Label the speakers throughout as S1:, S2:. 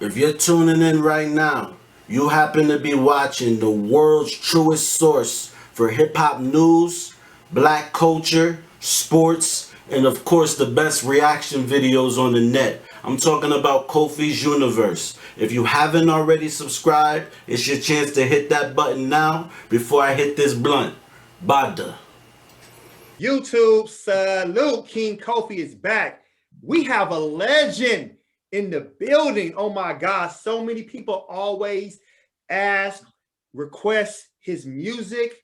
S1: If you're tuning in right now, you happen to be watching the world's truest source for hip hop news, black culture, sports, and of course the best reaction videos on the net. I'm talking about Kofi's Universe. If you haven't already subscribed, it's your chance to hit that button now before I hit this blunt. Bada.
S2: YouTube, salute. King Kofi is back. We have a legend in the building. Oh my God. So many people always ask, request his music.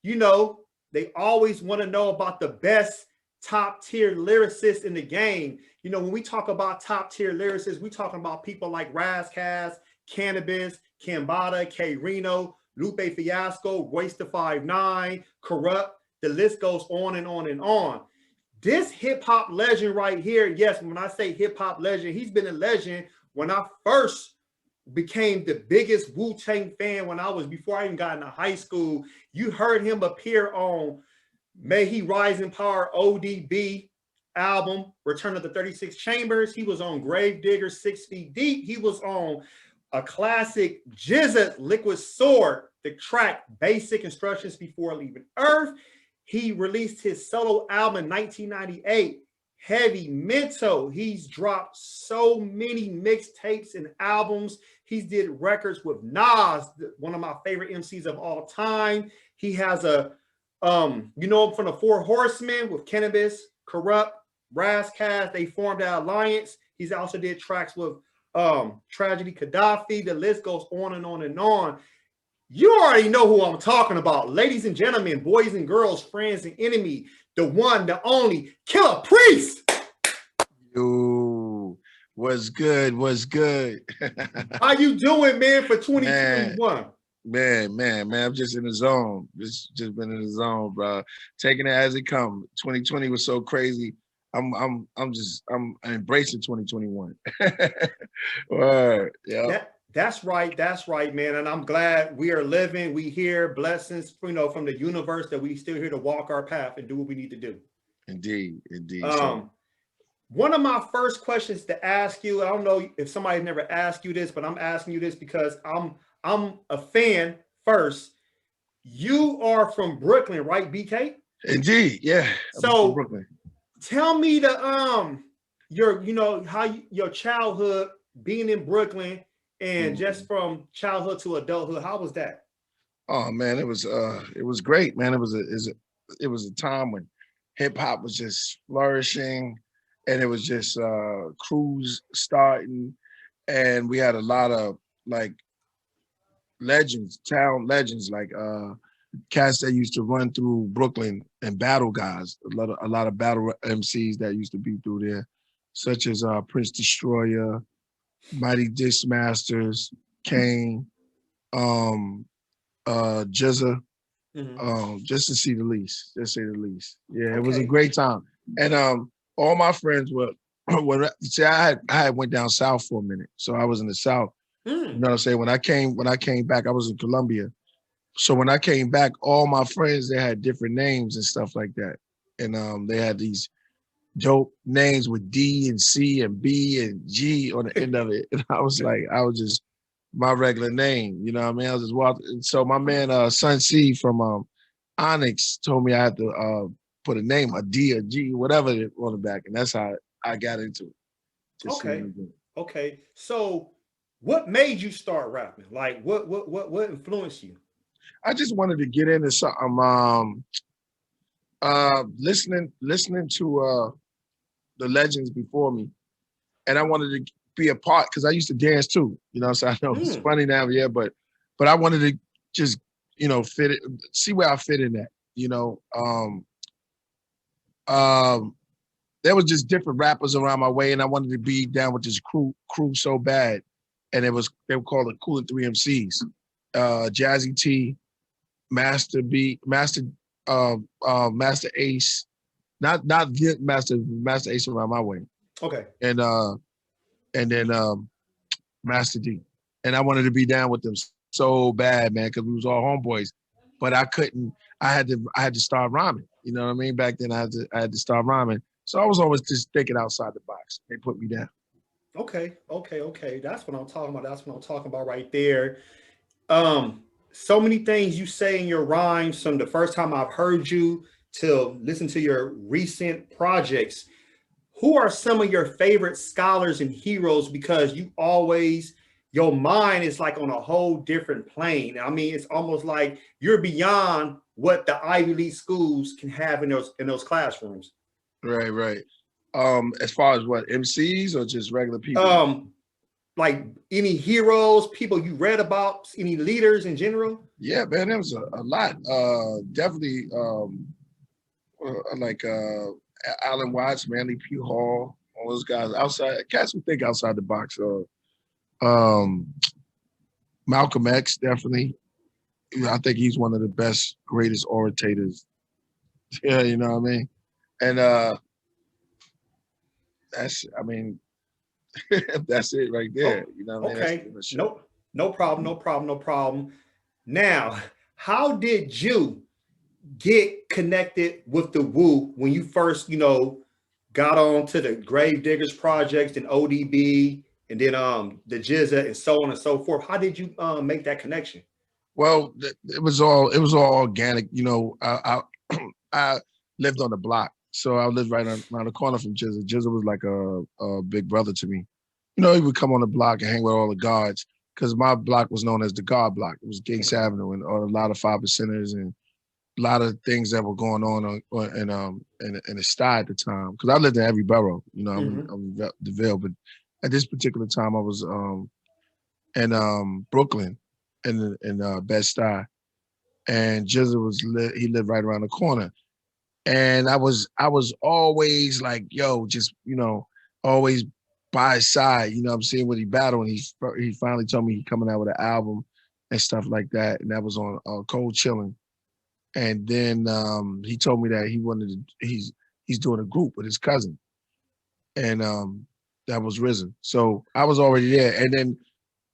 S2: You know, they always want to know about the best top tier lyricists in the game. You know, when we talk about top tier lyricists, we talking about people like Razkaz, Cannabis, Kambada, K Reno, Lupe Fiasco, Royce the 5'9", Corrupt. The list goes on and on and on. This hip hop legend right here, yes, when I say hip hop legend, he's been a legend when I first became the biggest Wu-Tang fan before I even got into high school. You heard him appear on May He Rise in Power ODB album, Return of the 36 Chambers. He was on Gravedigger, 6 Feet Deep. He was on a classic GZA Liquid Sword, the track Basic Instructions Before Leaving Earth. He released his solo album in 1998, Heavy Mental. He's dropped so many mixtapes and albums. He's did records with Nas, one of my favorite MCs of all time. He has a, you know, from the Four Horsemen with Cannabis, Corrupt, Razkaz. They formed that alliance. He's also did tracks with Tragedy Gaddafi. The list goes on and on and on. You already know who I'm talking about. Ladies and gentlemen, boys and girls, friends and enemy, the one, the only, Killah Priest.
S3: Yo, what's good? What's good?
S2: How you doing, man, for 2021?
S3: Man, I'm just in the zone. Just been in the zone, bro. Taking it as it comes. 2020 was so crazy. I'm embracing 2021.
S2: Yeah. That's right, man. And I'm glad we are living. We hear blessings, you know, from the universe that we still here to walk our path and do what we need to do.
S3: Indeed.
S2: One of my first questions to ask you, I don't know if somebody never asked you this, but I'm asking you this because I'm a fan first. You are from Brooklyn, right, BK?
S3: Indeed, yeah.
S2: So Brooklyn. Tell me your childhood being in Brooklyn. And just from childhood to adulthood, how was that?
S3: Oh man, it was great, man. It was a time when hip hop was just flourishing, and it was just crews starting, and we had a lot of like legends, town legends, like cats that used to run through Brooklyn and battle guys. A lot of battle MCs that used to be through there, such as Prince Destroyer, Mighty Dismasters, Kane, GZA, just to say the least. Yeah, okay. It was a great time. And all my friends were see, I had went down south for a minute. So I was in the South. You know what I'm saying? When I came back, I was in Columbia. So when I came back, all my friends, they had different names and stuff like that. And they had these dope names with D and C and B and G on the end of it. And I was just my regular name, you know what I mean? I was just walking. So my man Sunz from Onyx told me I had to put a name, a D, a G, whatever on the back. And that's how I got into it.
S2: Okay. So what made you start rapping? Like what influenced you?
S3: I just wanted to get into something. Listening to the legends before me, and I wanted to be a part because I used to dance too. You know, so I know it's funny now, yeah, but I wanted to just fit it, see where I fit in that. You know, there was just different rappers around my way, and I wanted to be down with this crew so bad, and they were called the Cool and 3 MCs, Jazzy T, Master B, Master Ace. Not Master Ace around my way. Okay. And then Master D. And I wanted to be down with them so bad, man, because we was all homeboys. But I couldn't. I had to start rhyming. You know what I mean? Back then I had to start rhyming. So I was always just thinking outside the box. They put me down.
S2: Okay. That's what I'm talking about. That's what I'm talking about right there. So many things you say in your rhymes from the first time I've heard you till listen to your recent projects. Who are some of your favorite scholars and heroes? Because you always, your mind is like on a whole different plane. I mean, it's almost like you're beyond what the Ivy League schools can have in those classrooms.
S3: Right. As far as what, MCs or just regular people?
S2: Um, like any heroes, people you read about, any leaders in general?
S3: Yeah, man, there was a lot. Definitely like Alan Watts, Manly P. Hall, all those guys outside, cats who think outside the box. Um, Malcolm X, definitely. I think he's one of the best, greatest orators. Yeah, you know what I mean? And I mean, that's it right there.
S2: Oh,
S3: You know what I mean?
S2: okay.
S3: That's
S2: Nope. No problem. Now, how did you get connected with the Wu when you first, got on to the Grave Diggers projects and ODB and then the Jizza and so on and so forth? How did you make that connection?
S3: Well, it was all organic. You know, I lived on the block, so I lived right around the corner from Jizza. Jizza was like a big brother to me. You know, he would come on the block and hang with all the guards because my block was known as the guard block. It was Gates Avenue and a lot of 5%ers and a lot of things that were going on in the sty at the time. Because I lived in every borough. You know, I'm in DeVille, but at this particular time, I was in Brooklyn in Bed-Stuy, and Jizza he lived right around the corner. And I was always like, yo, just, always by his side, you know what I'm saying, when he battled, and he finally told me he coming out with an album and stuff like that. And that was on Cold Chillin'. And then he told me that he's doing a group with his cousin. And that was Risen. So I was already there. And then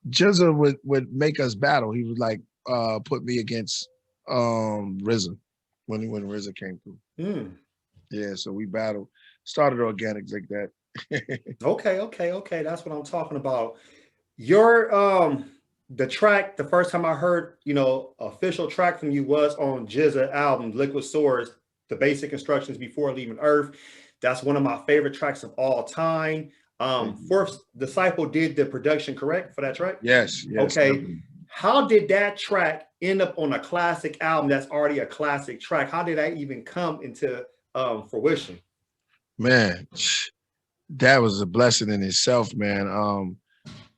S3: Jizza would make us battle. He would like put me against Risen when RZA came through. Yeah, so we battled. Started organic like that.
S2: Okay. That's what I'm talking about. Your the track, the first time I heard, official track from you was on Jizza album, Liquid Swords, The Basic Instructions Before Leaving Earth. That's one of my favorite tracks of all time. Fourth Disciple did the production, correct, for that track?
S3: Yes.
S2: Okay.
S3: Definitely.
S2: How did that track end up on a classic album that's already a classic track? How did that even come into fruition?
S3: Man, that was a blessing in itself, man.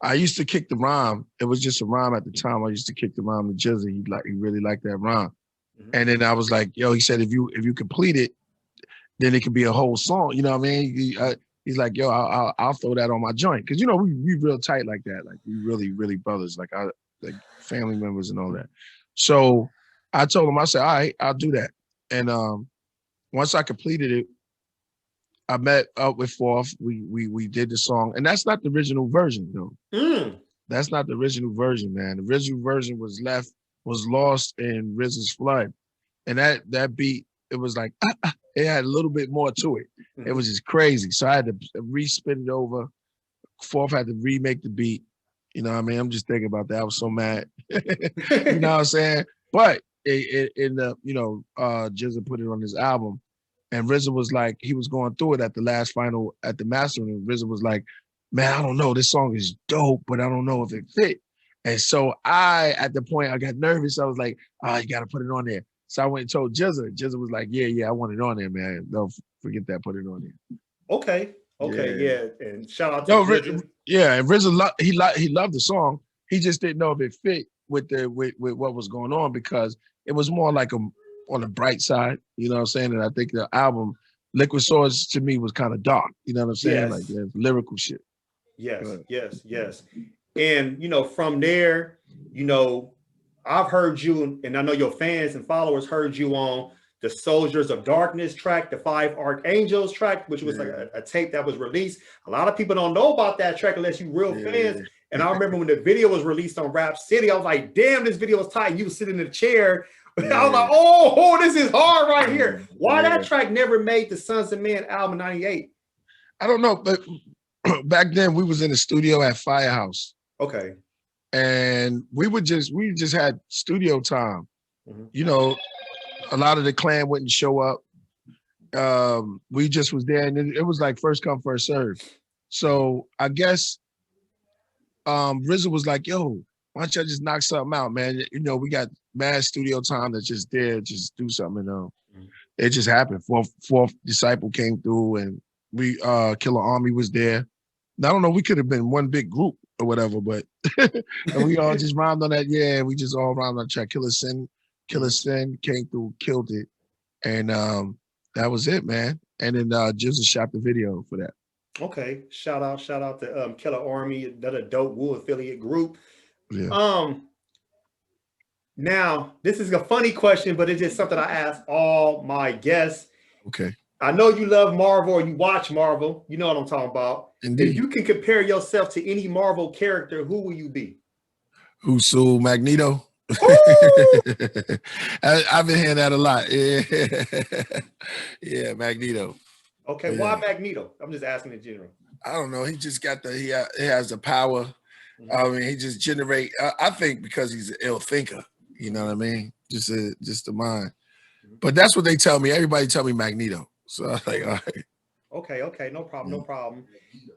S3: I used to kick the rhyme. It was just a rhyme at the time. I used to kick the rhyme to Jizzy. He really liked that rhyme. And then I was like, yo, he said, if you complete it, then it could be a whole song. You know what I mean? He's like, yo, I'll throw that on my joint. Cause we real tight like that. Like we really, really brothers, like family members and all that. So I told him, I said, all right, I'll do that. And once I completed it, I met up with Fourth. We did the song, and that's not the original version, though. That's not the original version, man. The original version was lost in RZA's Flood, and that beat, it was like it had a little bit more to it. It was just crazy. So I had to re-spin it over. Fourth had to remake the beat. You know what I mean? I'm just thinking about that. I was so mad. You know what I'm saying? But Jizza put it on his album. And RZA was like, he was going through it at the mastering. And RZA was like, man, I don't know. This song is dope, but I don't know if it fit. And so at the point, I got nervous. I was like, you got to put it on there. So I went and told Jizza. Jizza was like, yeah, I want it on there, man. Don't forget that, put it on there.
S2: Okay, yeah. And shout out to RZA.
S3: Yeah, and RZA, he loved the song. He just didn't know if it fit with what was going on, because it was more like on the bright side, you know what I'm saying? And I think the album Liquid Swords to me was kind of dark, you know what I'm saying?
S2: Yes.
S3: Like lyrical shit.
S2: Yes. And from there, I've heard you, and I know your fans and followers heard you on the Soldiers of Darkness track, the Five Archangels track, which was like a tape that was released. A lot of people don't know about that track unless you real fans. And I remember when the video was released on Rap City, I was like, damn, this video was tight. You was sitting in the chair. I was like, oh, this is hard right here. Why that track never made the Sunz of Men album '98?
S3: I don't know, but back then we was in the studio at Firehouse.
S2: Okay.
S3: And we just had studio time.
S2: Mm-hmm.
S3: You know, a lot of the clan wouldn't show up. We just was there, and it was like first come, first serve. So I guess RZA was like, yo, why don't y'all just knock something out, man? You know, we got mad studio time that's just there, just do something. It just happened. Fourth Disciple came through, and we Killah Army was there. I don't know, we could have been one big group or whatever, but and we all just rhymed on that. Yeah, we just all rhymed on the track. Killah Sin came through, killed it. And that was it, man. And then Jizza shot the video for that.
S2: Okay. Shout out to Killah Army, another dope Wu affiliate group.
S3: Yeah.
S2: Now, this is a funny question, but it's just something I ask all my guests.
S3: Okay.
S2: I know you love Marvel or you watch Marvel. You know what I'm talking about.
S3: Indeed.
S2: If you can compare yourself to any Marvel character, who will you be?
S3: Usul Magneto. I've been hearing that a lot. Yeah, yeah, Magneto.
S2: Okay,
S3: yeah.
S2: Why Magneto? I'm just asking in general.
S3: I don't know. He just got he has the power.
S2: Mm-hmm.
S3: I mean, he just generate. I think because he's an ill thinker. You know what I mean? Just the mind.
S2: Mm-hmm.
S3: But that's what they tell me. Everybody tell me Magneto. So I was like, all right.
S2: Okay, no problem, no problem.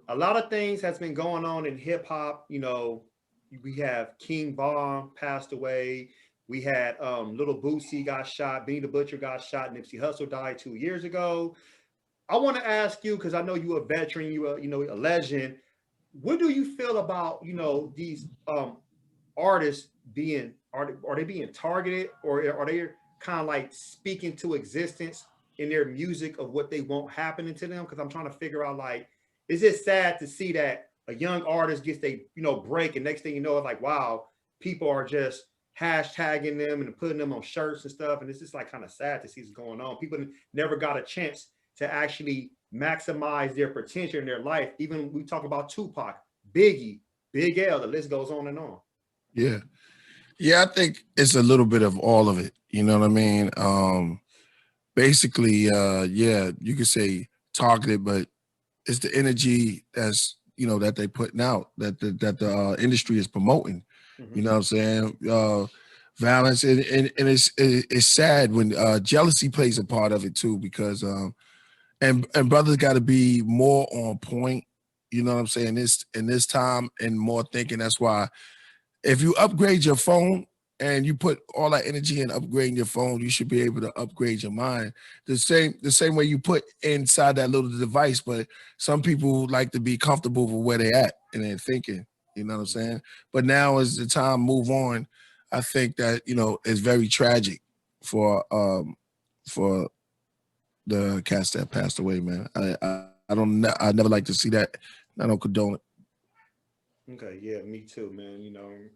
S2: A lot of things has been going on in hip hop. You know, we have King Von passed away. We had Little Boosie got shot. Benny the Butcher got shot. Nipsey Hussle died 2 years ago. I want to ask you, because I know you're a veteran, you're a legend. What do you feel about these artists being are they being targeted, or are they kind of like speaking to existence in their music of what they want happening to them? Because I'm trying to figure out, like, is it sad to see that a young artist gets they break, and next thing you know, it's like, wow, people are just hashtagging them and putting them on shirts and stuff, and it's just like kind of sad to see what's going on. People never got a chance to actually maximize their potential in their life. Even we talk about Tupac, Biggie, Big L, the list goes on and on.
S3: Yeah, I think it's a little bit of all of it. You know what I mean? Basically, yeah, you could say targeted, but it's the energy that's that they putting out, that the industry is promoting.
S2: Mm-hmm.
S3: You know what I'm saying? Violence, and it's sad when jealousy plays a part of it too, because and brothers got to be more on point. You know what I'm saying? In this time, and more thinking. That's why if you upgrade your phone and you put all that energy in upgrading your phone, you should be able to upgrade your mind. The same way you put inside that little device, but some people like to be comfortable with where they at and they're thinking, you know what I'm saying? But now as the time move on, I think that, it's very tragic for the cats that passed away, man. I never like to see that. I don't condone it.
S2: Okay, yeah, me too, man.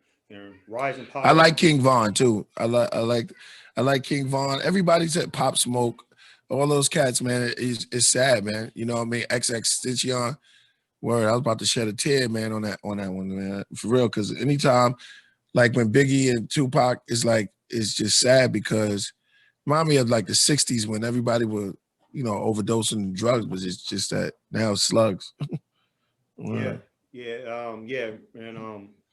S2: Rising power.
S3: I like King Von too. I like King Von. Everybody said Pop Smoke. All those cats, man. It's sad, man. You know what I mean? XXXTentacion. Word. I was about to shed a tear, man, on that one, man. For real, because anytime, like when Biggie and Tupac, it's just sad, because remind me of like the 60s when everybody was, overdosing drugs, but it's just that now it's slugs.
S2: Yeah. And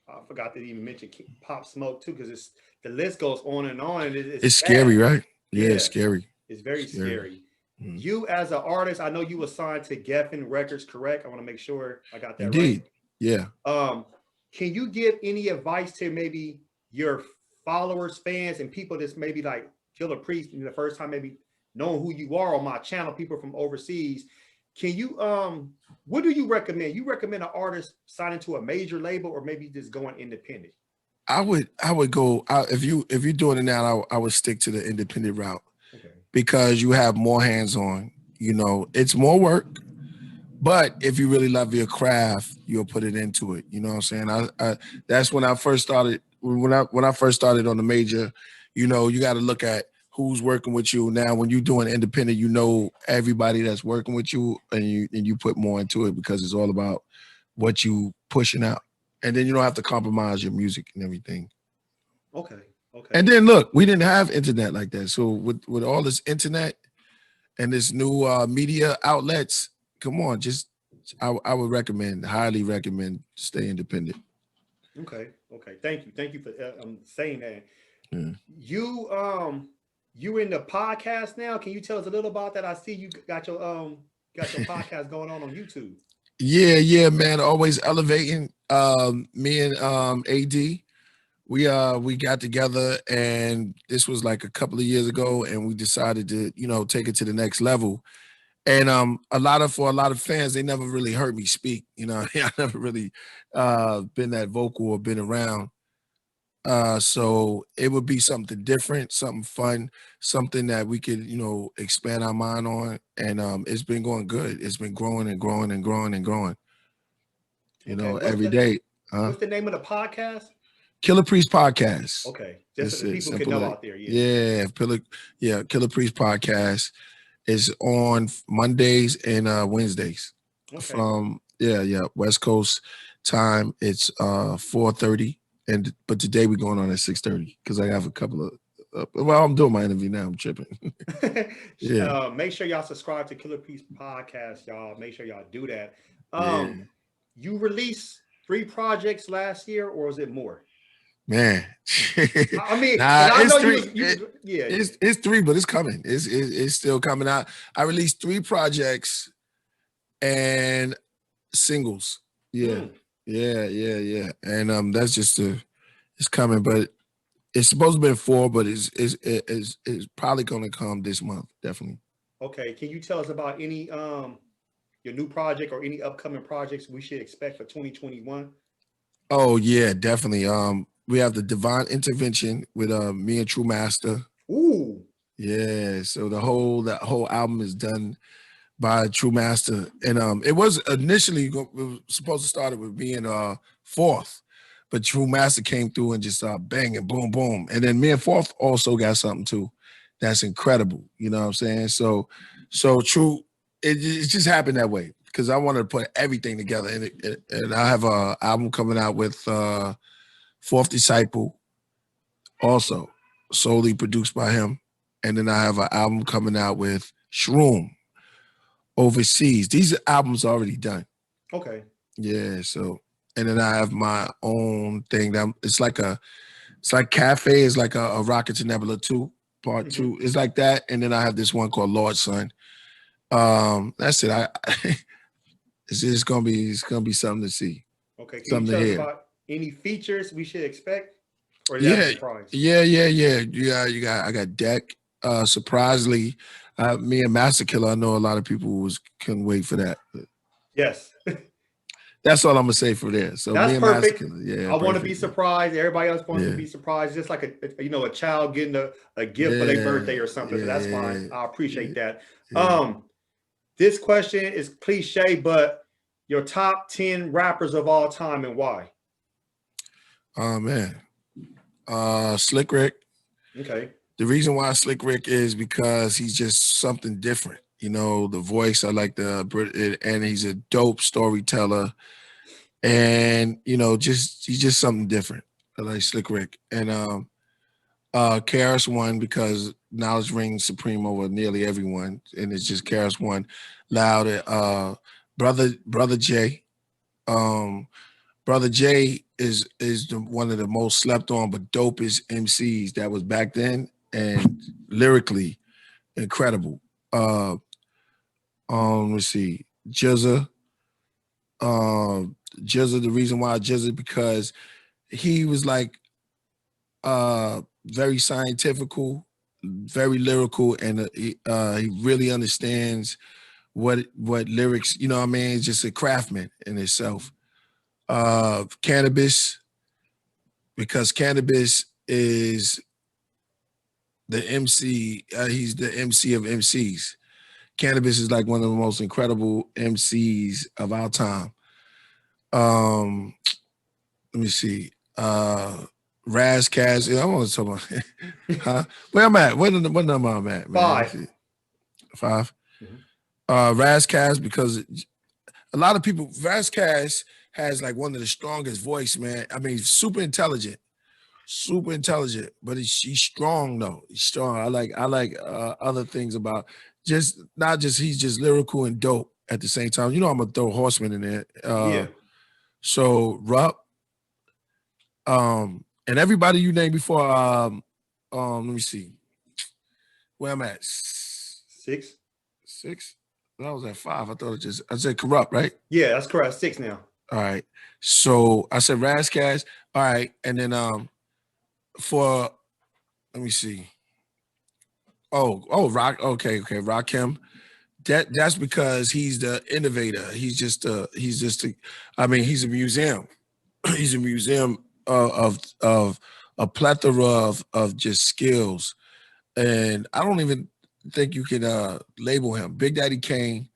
S2: I forgot to even mention Pop Smoke too, because the list goes on and on, and it's
S3: scary, right? Yeah, it's scary.
S2: It's very scary.
S3: Mm-hmm.
S2: You as an artist, I know you were signed to Geffen Records, correct? I want to make sure I got that
S3: Indeed.
S2: right.
S3: Yeah.
S2: Can you give any advice to maybe your followers, fans, and people that's maybe like Killah Priest, the first time maybe knowing who you are on my channel, people from overseas? Can you what do you recommend? You recommend an artist signing to a major label, or maybe just going independent?
S3: I would go if you're doing it now, I would stick to the independent route.
S2: Okay.
S3: Because you have more hands-on. It's more work, but if you really love your craft, you'll put it into it. You know what I'm saying? I that's when I first started. When I first started on the major, you got to look at who's working with you. Now, when you're doing independent, everybody that's working with you, and you put more into it, because it's all about what you pushing out. And then you don't have to compromise your music and everything.
S2: Okay.
S3: And then look, we didn't have internet like that. So with all this internet and this new media outlets, come on, just I would highly recommend stay independent.
S2: Okay. Thank you for saying that.
S3: Yeah.
S2: You in the podcast now? Can you tell us a little about that? I see you got your podcast going on YouTube.
S3: Yeah, man. Always elevating. Me and AD, we got together, and this was like a couple of years ago, and we decided to take it to the next level. And for a lot of fans, they never really heard me speak. I never really been that vocal or been around. So it would be something different, something fun, something that we could, expand our mind on. And it's been going good. It's been growing and growing and growing and growing. Every day.
S2: What's the name of the podcast?
S3: Killah Priest Podcast.
S2: Okay. Just so the people can know out there.
S3: Yeah. Killah Priest Podcast is on Mondays and Wednesdays. Okay. From West Coast time. It's 4:30. But today we're going on at 6:30 because I have a couple of I'm doing my interview now. I'm tripping. Yeah.
S2: Make sure y'all subscribe to Killah Priest Podcast, y'all. Make sure y'all do that. You released 3 projects last year, or is it more?
S3: Man,
S2: I mean,
S3: it's 3. It's 3, but it's coming. It's still coming out. I released 3 projects and singles. Yeah. Yeah. And that's just it's coming, but it's supposed to be 4, but it's probably going to come this month, definitely.
S2: Okay. Can you tell us about any your new project or any upcoming projects we should expect for 2021?
S3: Oh yeah, definitely. We have the Divine Intervention with me and True Master.
S2: Ooh.
S3: Yeah. So that whole album is done by True Master, and it was initially supposed to start with being 4th, but True Master came through and just banging, boom, boom, and then me and 4th also got something too that's incredible. You know what I'm saying? So True, it just happened that way because I wanted to put everything together, and I have an album coming out with 4th Disciple, also solely produced by him, and then I have an album coming out with Shroom. Overseas. These albums already done.
S2: Okay.
S3: Yeah. So, and then I have my own thing that it's like Cafe is like a Rocket to Nebula 2 Part 2. It's like that. And then I have this one called Lord Son. That's it. It's gonna be something to see.
S2: Okay. Can you tell us about any features we should expect? Or is
S3: that
S2: a surprise?
S3: Yeah. I got Deck. Surprisingly. Me and Master Killah, I know a lot of people couldn't wait for that.
S2: Yes.
S3: That's all I'm gonna say for there. So
S2: that's
S3: me and
S2: perfect.
S3: Master Killah,
S2: I want to be surprised. Everybody else wants to be surprised. Just like a child getting a gift for their birthday or something. So that's fine. I appreciate that. Yeah. This question is cliche, but your top 10 rappers of all time and why?
S3: Oh man. Slick Rick.
S2: Okay.
S3: The reason why Slick Rick is because he's just something different. The voice, I like and he's a dope storyteller. And, he's just something different. I like Slick Rick. And KRS-One, because knowledge reigns supreme over nearly everyone. And it's just KRS-One, Loud. Brother J. Brother J is one of the most slept on but dopest MCs that was back then. And lyrically incredible. Let's see, Jizza. The reason why Jizza, because he was like very scientifical, very lyrical, and he really understands what lyrics, it's just a craftsman in itself. Cannabis, because Cannabis is the MC, he's the MC of MCs. Cannabis is like one of the most incredible MCs of our time. Let me see. Raz Cass. I want to talk about huh? Where I'm at? What number I'm at, man? 5. Mm-hmm. Raz Cass, because a lot of people, Raz Cass has like one of the strongest voice, man. I mean, super intelligent, but he's strong though. I like other things about he's just lyrical and dope. at the same time. You know, I'm gonna throw Horsemen in there.
S2: Yeah.
S3: So Rupp, and everybody you named before. Let me see where I'm at.
S2: 6.
S3: That was at 5. I said Corrupt, right?
S2: Yeah, that's correct. 6 now.
S3: All right. So I said Razzcast. All right, and then for let me see. Rock. Okay, Rakim. That's because he's the innovator. He's just a I mean, he's a museum. He's a museum of a plethora of just skills. And I don't even think you can label him. Big Daddy Kane,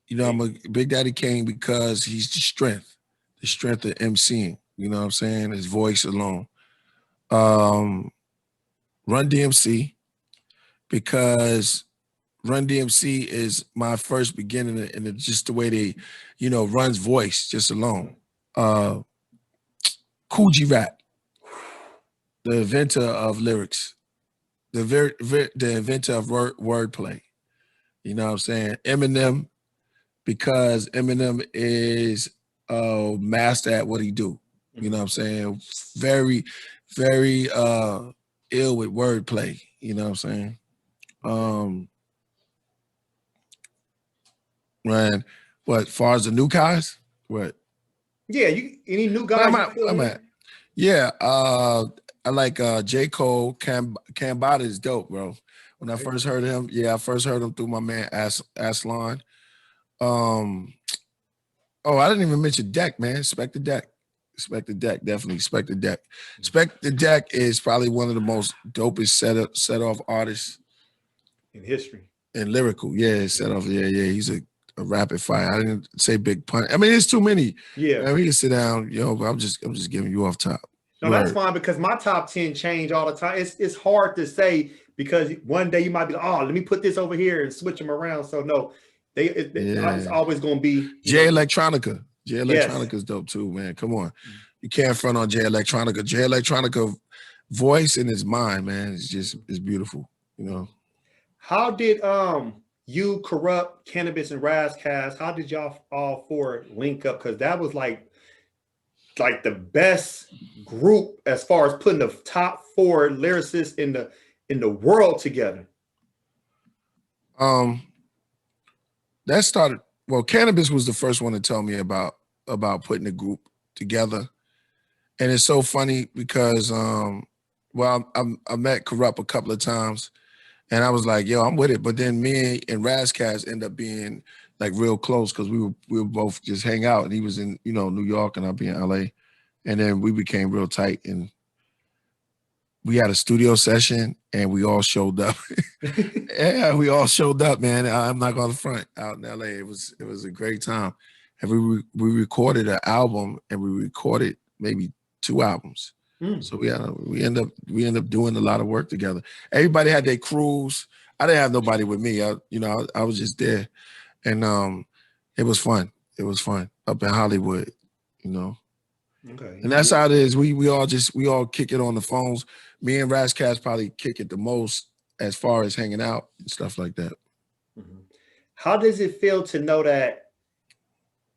S3: you know, I'm a Big Daddy Kane because he's the strength of MCing. You know what I'm saying? His voice alone. Run DMC, because Run DMC is my first beginning in just the way they, you know, Run's voice just alone. Cool G Rap, the inventor of lyrics, the inventor of wordplay. You know what I'm saying? Eminem, because Eminem is a master at what he do. You know what I'm saying? Very, very ill with wordplay. You know what I'm saying? Man, what, far as the new guys? What?
S2: Yeah, any new guys?
S3: I'm at. Yeah, I like J.Cole. Cambada is dope, bro. When I first heard him, I first heard him through my man Aslan. I didn't even mention Deck, man. Spec the Deck. Definitely Spec the Deck. Spec the Deck is probably one of the most dopest set off artists
S2: in history.
S3: And lyrical, set off. Yeah. He's a rapid fire. I didn't say big pun. I mean, there's too many.
S2: Yeah,
S3: man, we can sit down, but I'm just giving you off top.
S2: No, that's fine, because my top 10 change all the time. It's hard to say, because one day you might be like, oh, let me put this over here and switch them around. So no, it's always going to be
S3: J Electronica. J Electronica is dope too, man. Come on, you can't front on J Electronica. J Electronica voice and his mind, man, is beautiful. You know.
S2: How did you, Corrupt, Cannabis, and Razzcast, how did y'all all four link up? Because that was like the best group as far as putting the top 4 lyricists in the world together.
S3: That started, well, Cannabis was the first one to tell me about putting a group together. And it's so funny because I met Corrupt a couple of times, and I was like, yo, I'm with it. But then me and Razzcast end up being like real close, because we were both just hang out, and he was in, New York and I'll be in LA. And then we became real tight, and we had a studio session and we all showed up. Yeah, we all showed up, man. I'm not going to front, out in LA. It was a great time. And we recorded an album, and we recorded maybe 2 albums. So we end up doing a lot of work together. Everybody had their crews. I didn't have nobody with me. I was just there. And it was fun. It was fun up in Hollywood,
S2: Okay.
S3: And that's how it is. We all kick it on the phones. Me and Razzcast probably kick it the most as far as hanging out and stuff like that.
S2: How does it feel to know that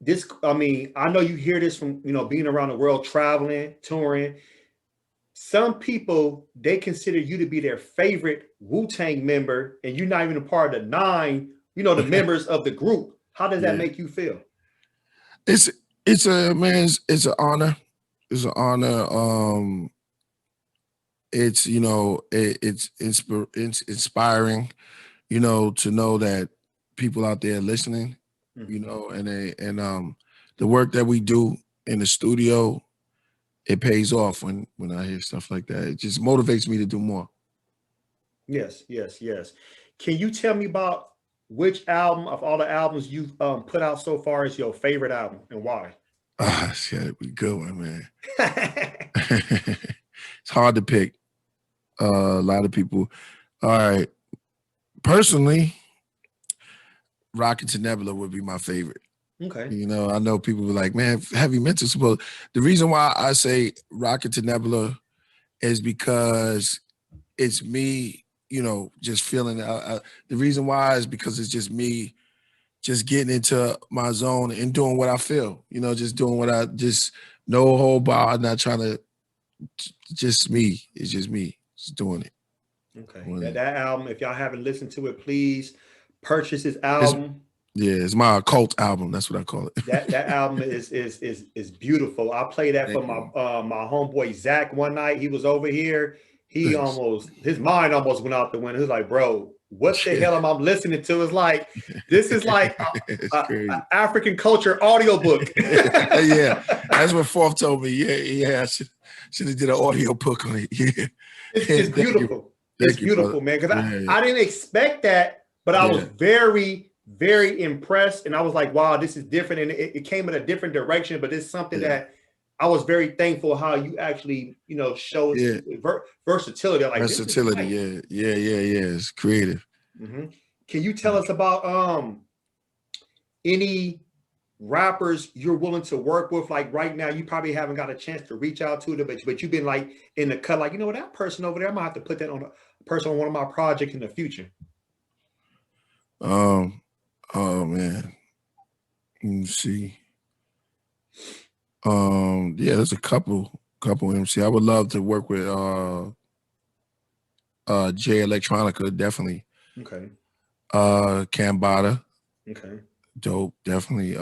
S2: this, I mean, I know you hear this from, being around the world, traveling, touring. Some people, they consider you to be their favorite Wu-Tang member, and you're not even a part of the 9, the members of the group. How does that make you feel?
S3: It's an honor. It's an honor. It's it's inspiring, to know that people out there listening, and the work that we do in the studio, it pays off when I hear stuff like that. It just motivates me to do more.
S2: Yes. Can you tell me about which album of all the albums you've put out so far is your favorite album, and why?
S3: It's gotta be a good one, man. It's hard to pick. A lot of people. All right. Personally, Rocket to Nebula would be my favorite.
S2: Okay.
S3: I know people were like, man, Heavy Mental. But the reason why I say Rocket to Nebula is because it's me, just feeling. The reason why is because it's just me just getting into my zone and doing what I feel, you know, just doing what I just no whole bar, not trying to just me. It's just me. Just doing it.
S2: Okay. That album, if y'all haven't listened to it, please purchase his album.
S3: It's my cult album. That's what I call it.
S2: That album is beautiful. I played that for my homeboy Zach one night. He was over here. His mind almost went out the window. He was like, bro, what the hell am I listening to? It's like, this is like a African culture audiobook.
S3: Yeah, that's what Fourth told me. Yeah, I should have did an audio book on it. Yeah,
S2: it's beautiful. It's beautiful, man. Because I didn't expect that, but I was very, very impressed. And I was like, wow, this is different. And it came in a different direction, but it's something that I was very thankful how you actually, you know, showed versatility. Like,
S3: versatility, yeah. It's creative.
S2: Mm-hmm. Can you tell us about any rappers you're willing to work with? Like right now, you probably haven't got a chance to reach out to them, but you've been like in the cut, like, you know what, that person over there, I might have to put that on a person on one of my projects in the future.
S3: Oh man. Let me see. There's a couple MC. I would love to work with J Electronica, definitely.
S2: Okay.
S3: Cambada.
S2: Okay.
S3: Dope, definitely.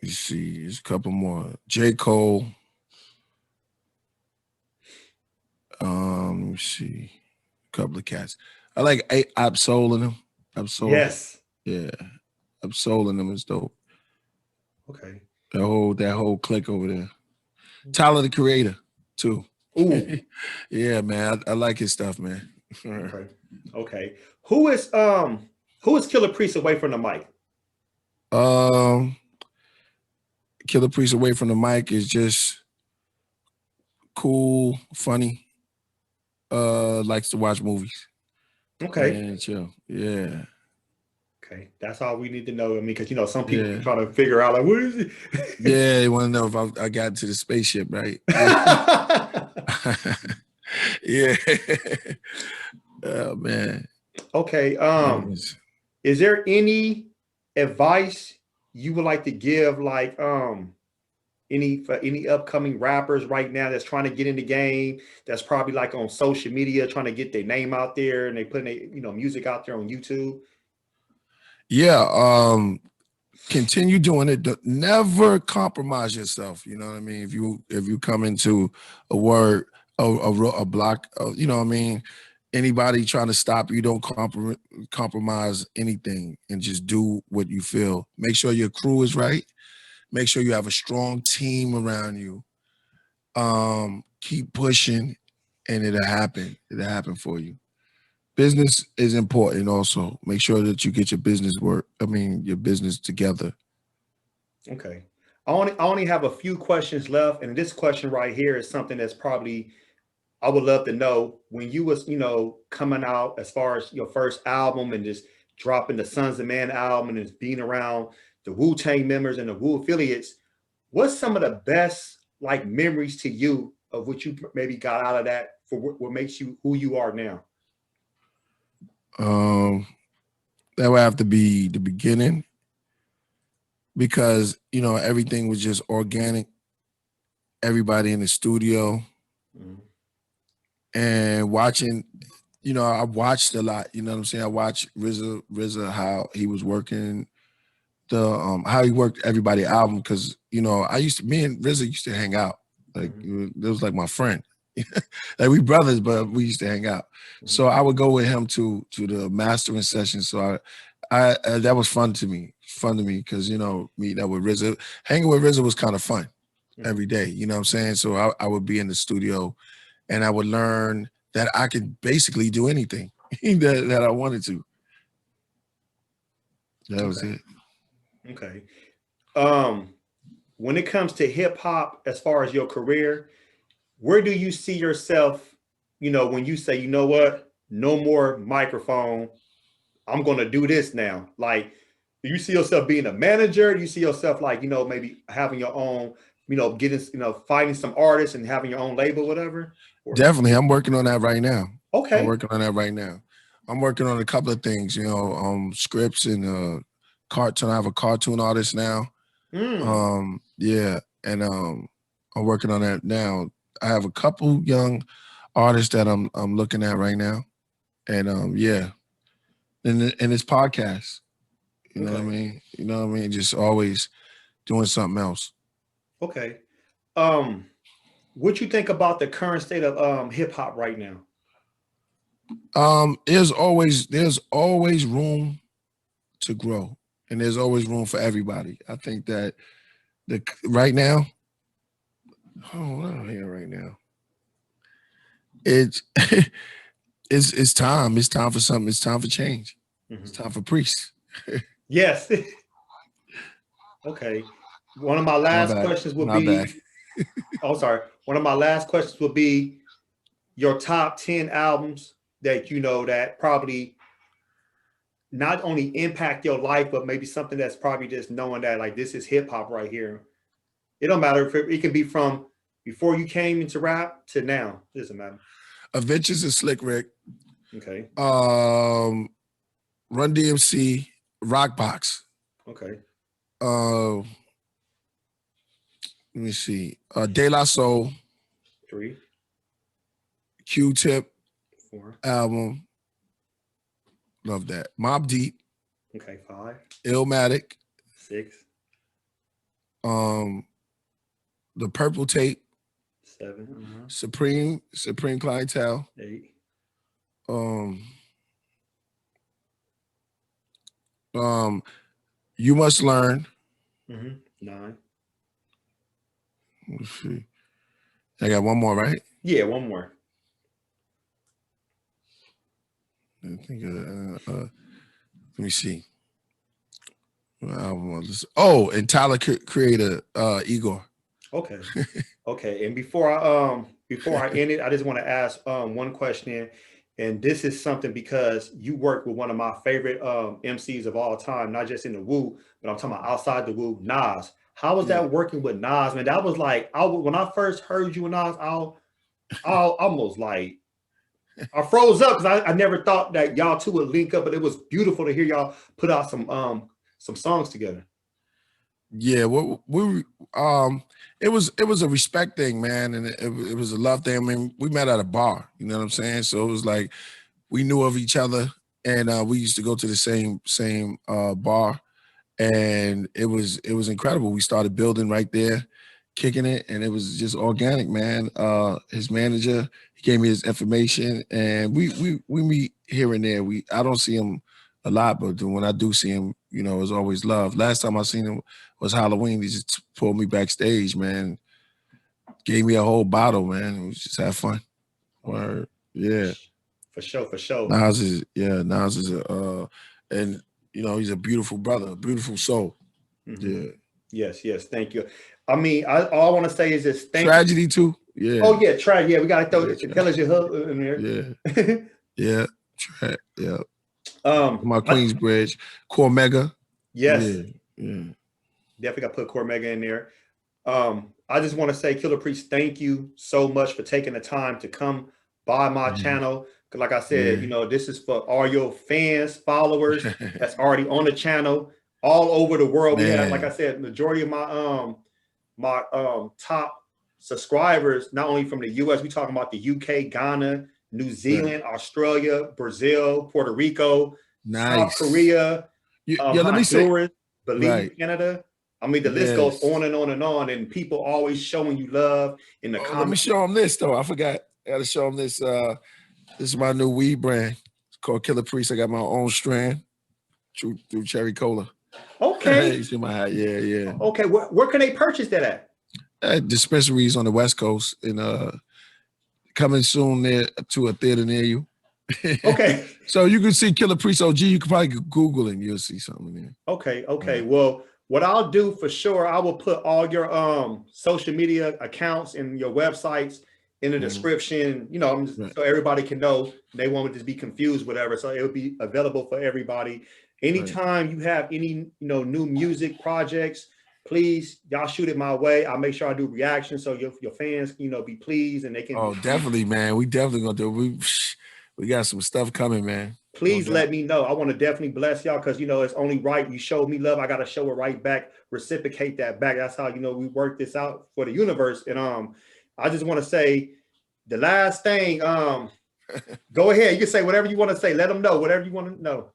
S3: You see, there's a couple more. J.Cole. Let me see. A couple of cats. I like Absol in them. Absol.
S2: Yes.
S3: Yeah. Absol in them is dope.
S2: Okay.
S3: That whole clique over there. Tyler the Creator, too.
S2: Ooh.
S3: Yeah, man. I like his stuff, man.
S2: Okay. Who is Killah Priest away from the mic?
S3: Killah Priest away from the mic is just cool, funny. Likes to watch movies.
S2: Okay.
S3: And chill. Yeah.
S2: Okay. That's all we need to know. I mean, because, you know, some people are trying to figure out, like, what is it?
S3: Yeah, they want to know if I got into the spaceship, right? Yeah. Oh, man.
S2: Okay. Is there any advice you would like to give, like, any upcoming rappers right now that's trying to get in the game, that's probably like on social media trying to get their name out there and they putting their, you know, music out there on YouTube?
S3: Yeah, continue doing it. Never compromise yourself. You know what I mean? If you come into a block, you know what I mean? Anybody trying to stop you, don't compromise anything and just do what you feel. Make sure your crew is right. Make sure you have a strong team around you. Keep pushing and it'll happen. It'll happen for you. Business is important also. Make sure that you get your business together.
S2: Okay. I only have a few questions left. And this question right here is something that's probably, I would love to know when you was, you know, coming out as far as your first album and just dropping the Sunz of Man album and just being around the Wu-Tang members and the Wu affiliates. What's some of the best like memories to you of what you maybe got out of that for what makes you who you are now?
S3: That would have to be the beginning because, you know, everything was just organic. Everybody in the studio and watching, you know, I watched a lot, you know what I'm saying? I watched RZA, how he was working how he worked everybody's album because, you know, me and RZA used to hang out. Like, it was like my friend. Like we brothers, but we used to hang out. So I would go with him to the mastering session. So I that was fun to me because, you know, meeting up with RZA, hanging with RZA was kind of fun every day. You know what I'm saying? So I would be in the studio and I would learn that I could basically do anything that I wanted to. That was it.
S2: Okay. When it comes to hip hop, as far as your career, where do you see yourself, you know, when you say, you know what, no more microphone, I'm going to do this now? Like, do you see yourself being a manager? Do you see yourself like, you know, maybe having your own, you know, getting, you know, finding some artists and having your own label, whatever?
S3: Definitely. I'm working on that right now.
S2: Okay.
S3: I'm working on that right now. I'm working on a couple of things, scripts and cartoon. I have a cartoon artist now. Yeah, and I'm working on that now. I have a couple young artists that I'm looking at right now, and yeah, and it's podcasts. You know what I mean? You know what I mean? Just always doing something else.
S2: Okay. What you think about the current state of hip hop right now?
S3: There's always room to grow, and there's always room for everybody. I think that right now, what am I hearing right now? It's it's time. It's time for something. It's time for change. It's time for priests.
S2: Yes. Okay. One of my last questions would be. Oh, sorry. One of my last questions would be your top 10 albums that you know that probably not only impact your life, but maybe something that's probably just knowing that like this is hip hop right here. It don't matter if it can be from before you came into rap to now. It doesn't matter.
S3: Adventures of Slick Rick.
S2: Okay.
S3: Run DMC, Rockbox.
S2: Okay.
S3: Let me see. De La Soul.
S2: 3.
S3: Q-Tip.
S2: 4.
S3: Album. Love that. Mobb Deep.
S2: Okay. 5.
S3: Illmatic.
S2: 6.
S3: The Purple Tape.
S2: 7.
S3: Supreme Clientele.
S2: 8.
S3: You Must Learn.
S2: 9.
S3: Let's see. I got one more, right?
S2: Yeah, one more.
S3: I think. Let me see. And Tyler Creator, Igor.
S2: Okay. Okay. And before I end it, I just want to ask one question. And this is something because you work with one of my favorite MCs of all time, not just in the Wu, but I'm talking about outside the Wu, Nas. How was that working with Nas, man? That was like, when I first heard you and Nas, I almost like, I froze up because I never thought that y'all two would link up, but it was beautiful to hear y'all put out some songs together.
S3: Yeah, it was a respect thing, man, and it was a love thing. I mean, we met at a bar, you know what I'm saying? So it was like we knew of each other, and we used to go to the same bar, and it was incredible. We started building right there, kicking it, and it was just organic, man. His manager, he gave me his information, and we meet here and there. I don't see him a lot, but when I do see him, it's always love. Last time I seen him was Halloween. He just pulled me backstage, man. Gave me a whole bottle, man. We just had fun. Word. Yeah.
S2: For sure.
S3: Nas is and he's a beautiful brother, a beautiful soul. Yeah.
S2: Yes. Thank you. I mean, all I want to say is this.
S3: Tragedy too. Yeah.
S2: Oh yeah, tragedy. Yeah, we gotta throw the Killah your hook in there.
S3: Yeah. Yeah. My Queensbridge, Cormega.
S2: Yes.
S3: Yeah.
S2: Definitely got to put Cormega in there. I just want to say, Killah Priest, thank you so much for taking the time to come by my channel. Because like I said, this is for all your fans, followers that's already on the channel all over the world. We have, like I said, majority of my top subscribers, not only from the US, we talking about the UK, Ghana, New Zealand, Australia, Brazil, Puerto Rico, South Korea,
S3: let me say,
S2: Belize, Canada. I mean, the list goes on and on and on, and people always showing you love in the comments.
S3: Let me show them this, though. I forgot. I got to show them this. This is my new weed brand. It's called Killah Priest. I got my own strand through Cherry Cola.
S2: Okay.
S3: You see my hat? Yeah.
S2: Okay, where can they purchase that at?
S3: At dispensaries on the West Coast, and coming soon there to a theater near you.
S2: Okay.
S3: So you can see Killah Priest OG. You can probably Google and you'll see something there.
S2: Okay. Well, what I'll do for sure, I will put all your social media accounts and your websites in the description, so everybody can know. They won't just be confused, whatever. So it'll be available for everybody. Anytime you have any, new music projects, please, y'all shoot it my way. I'll make sure I do reactions so your fans, be pleased and they can.
S3: Oh, definitely, man. We definitely gonna do. We got some stuff coming, man.
S2: Please let me know. I want to definitely bless y'all because, it's only right. You showed me love. I got to show it right back, reciprocate that back. That's how, we work this out for the universe. And I just want to say the last thing. Go ahead. You can say whatever you want to say. Let them know whatever you want to know.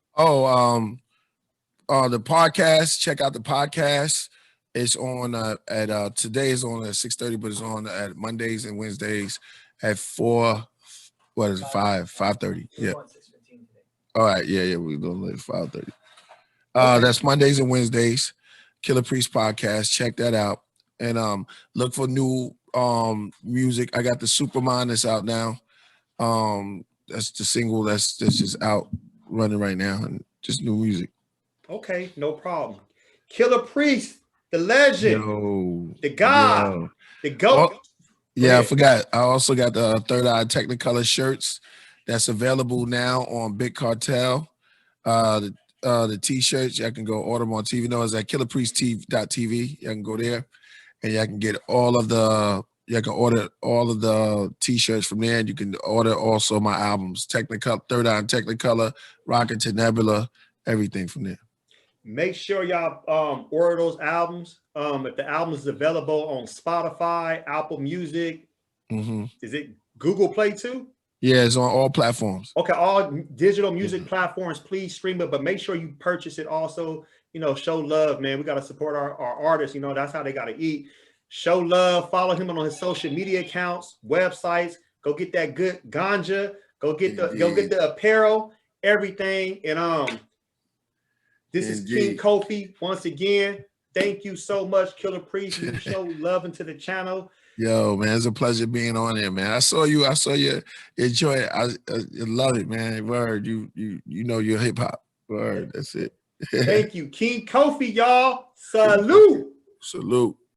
S3: The podcast. Check out the podcast. It's on at today is on at 6:30, but it's on at Mondays and Wednesdays at 4. What is it? 5:30. Yeah. All right. Yeah. We're doing like 5:30. Okay. That's Mondays and Wednesdays. Killah Priest podcast. Check that out. And look for new music. I got the Superman that's out now. That's the single that's just out running right now, and just new music.
S2: Okay, no problem. Killah Priest, the legend, the God, the GOAT.
S3: Oh, yeah, I forgot. I also got the Third Eye Technicolor shirts that's available now on Big Cartel. The t-shirts, y'all can go order them on TV. No, it's at KillahPriest.tv. You can go there and y'all can get you can order all of the t-shirts from there. And you can order also my albums, Technicolor, Third Eye Technicolor, Rockin' to Nebula, everything from there.
S2: Make sure y'all order those albums. If the album is available on Spotify, Apple Music, is it Google Play too?
S3: Yeah, it's on all platforms.
S2: Okay, all digital music platforms, please stream it, but make sure you purchase it also. Show love, man. We got to support our artists. That's how they got to eat. Show love. Follow him on his social media accounts, websites. Go get that good ganja. Go get the apparel, everything. And this is King Kofi once again. Thank you so much, Killah Priest. You show love into the channel.
S3: Yo, man, it's a pleasure being on there, man. I saw you enjoy it. I love it, man. Word, you know your hip hop. Word, that's it.
S2: Thank you, King Kofi, y'all. Salute.
S3: Salute.